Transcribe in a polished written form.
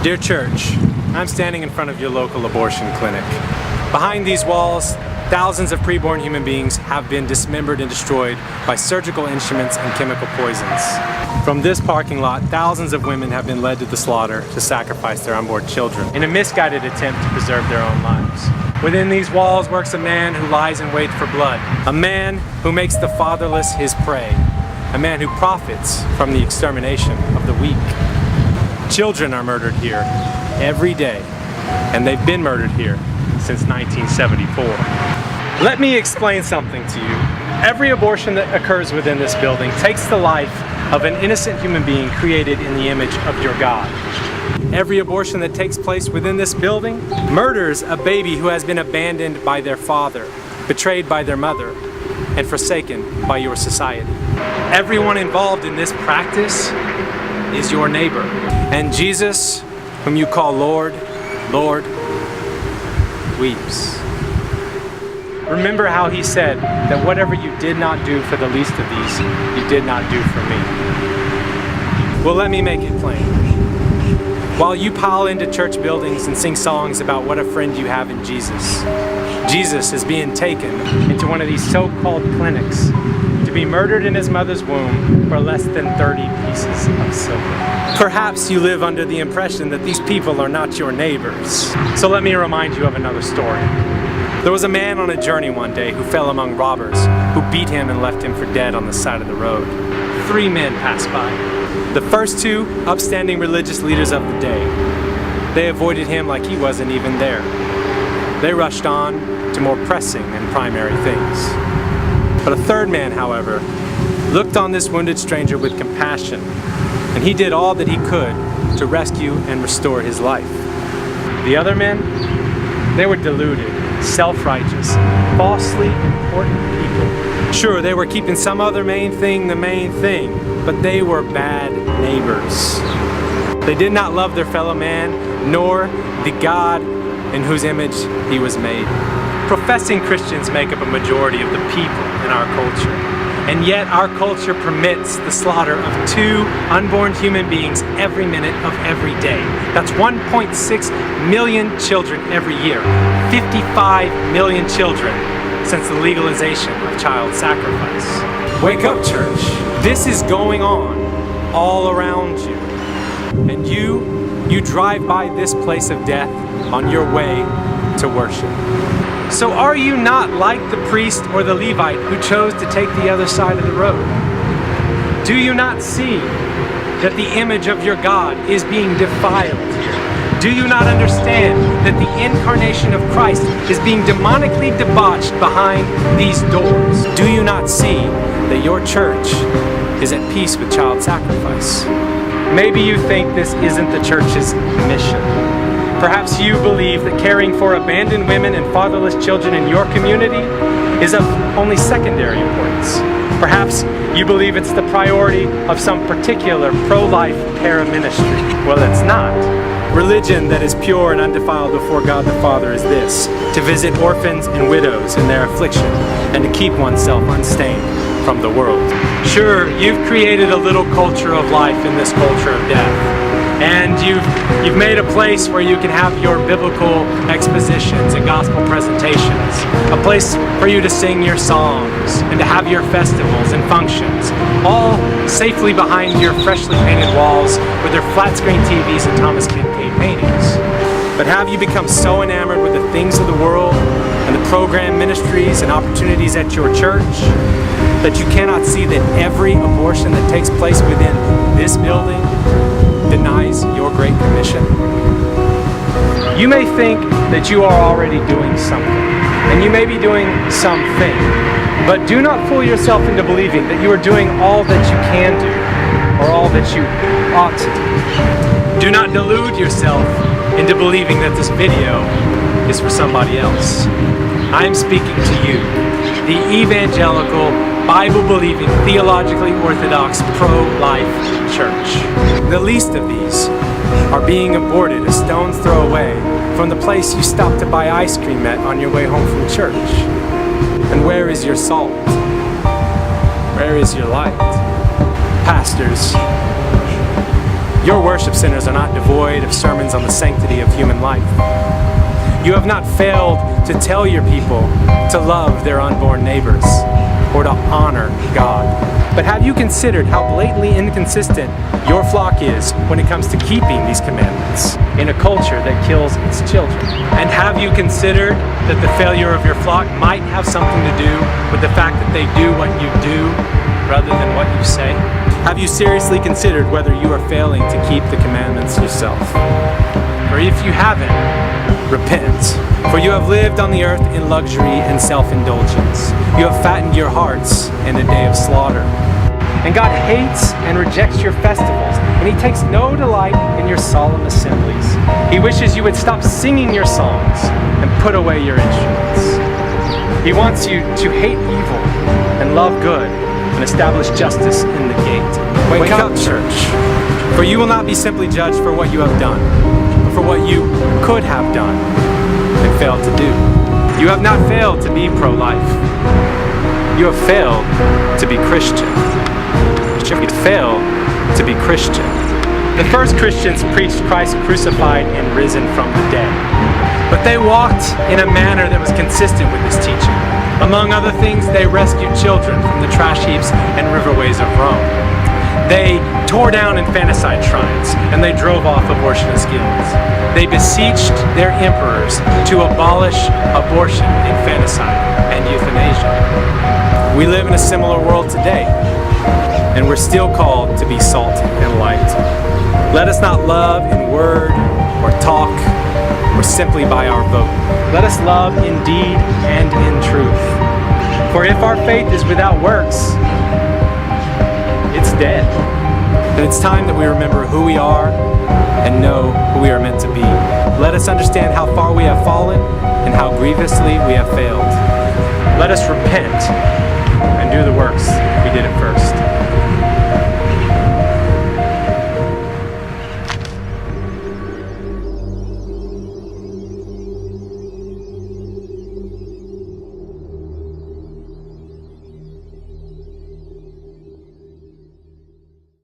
Dear church, I'm standing in front of your local abortion clinic. Behind these walls, thousands of preborn human beings have been dismembered and destroyed by surgical instruments and chemical poisons. From this parking lot, thousands of women have been led to the slaughter to sacrifice their unborn children in a misguided attempt to preserve their own lives. Within these walls works a man who lies in wait for blood, a man who makes the fatherless his prey, a man who profits from the extermination of the weak. Children are murdered here every day, and they've been murdered here since 1974. Let me explain something to you. Every abortion that occurs within this building takes the life of an innocent human being created in the image of your God. Every abortion that takes place within this building murders a baby who has been abandoned by their father, betrayed by their mother, and forsaken by your society. Everyone involved in this practice is your neighbor. And Jesus, whom you call Lord, Lord, weeps. Remember how he said that whatever you did not do for the least of these, you did not do for me. Well, let me make it plain. While you pile into church buildings and sing songs about what a friend you have in Jesus, Jesus is being taken into one of these so-called clinics to be murdered in his mother's womb for less than 30 pieces of silver. Perhaps you live under the impression that these people are not your neighbors. So let me remind you of another story. There was a man on a journey one day who fell among robbers, who beat him and left him for dead on the side of the road. 3 men passed by. The first 2, upstanding religious leaders of the day. They avoided him like he wasn't even there. They rushed on to more pressing and primary things. But a third man, however, looked on this wounded stranger with compassion, and he did all that he could to rescue and restore his life. The other men, they were deluded, self-righteous, falsely important people. Sure, they were keeping some other main thing the main thing, but they were bad neighbors. They did not love their fellow man, nor the God in whose image he was made. Professing Christians make up a majority of the people in our culture, and yet our culture permits the slaughter of 2 unborn human beings every minute of every day. That's 1.6 million children every year, 55 million children since the legalization of child sacrifice. Wake up, church. This is going on all around you, and you drive by this place of death on your way to worship. So are you not like the priest or the Levite who chose to take the other side of the road? Do you not see that the image of your God is being defiled here? Do you not understand that the incarnation of Christ is being demonically debauched behind these doors? Do you not see that your church is at peace with child sacrifice? Maybe you think this isn't the church's mission. Perhaps you believe that caring for abandoned women and fatherless children in your community is of only secondary importance. Perhaps you believe it's the priority of some particular pro-life para-ministry. Well, it's not. Religion that is pure and undefiled before God the Father is this: to visit orphans and widows in their affliction, and to keep oneself unstained from the world. Sure, you've created a little culture of life in this culture of death. And you've made a place where you can have your biblical expositions and gospel presentations, a place for you to sing your songs and to have your festivals and functions, all safely behind your freshly painted walls with their flat screen TVs and Thomas Kincaid paintings. But have you become so enamored with the things of the world and the program ministries and opportunities at your church that you cannot see that every abortion that takes place within this building denies your Great Commission? You may think that you are already doing something, and you may be doing something, but do not fool yourself into believing that you are doing all that you can do, or all that you ought to do. Do not delude yourself into believing that this video is for somebody else. I'm speaking to you, the evangelical, Bible-believing, theologically orthodox, pro-life church. The least of these are being aborted a stone's throw away from the place you stopped to buy ice cream at on your way home from church. And where is your salt? Where is your light? Pastors, Your worship centers are not devoid of sermons on the sanctity of human life. You have not failed to tell your people to love their unborn neighbors or to honor God. But have you considered how blatantly inconsistent your flock is when it comes to keeping these commandments in a culture that kills its children? And have you considered that the failure of your flock might have something to do with the fact that they do what you do rather than what you say? Have you seriously considered whether you are failing to keep the commandments yourself? Or if you haven't, repent. For you have lived on the earth in luxury and self-indulgence. You have fattened your hearts in a day of slaughter. And God hates and rejects your festivals, and He takes no delight in your solemn assemblies. He wishes you would stop singing your songs and put away your instruments. He wants you to hate evil and love good and establish justice in the gate. Wake up, church, for you will not be simply judged for what you have done, but for what you could have done and failed to do. You have not failed to be pro-life. You have failed to be Christian. You failed to be Christian. The first Christians preached Christ crucified and risen from the dead. But they walked in a manner that was consistent with this teaching. Among other things, they rescued children from the trash heaps and riverways of Rome. They tore down infanticide shrines, and they drove off abortionist guilds. They beseeched their emperors to abolish abortion, infanticide, and euthanasia. We live in a similar world today, and we're still called to be salt and light. Let us not love in word or talk or simply by our vote. Let us love in deed and in truth. For if our faith is without works, it's dead. And it's time that we remember who we are and know who we are meant to be. Let us understand how far we have fallen and how grievously we have failed. Let us repent and do the works we did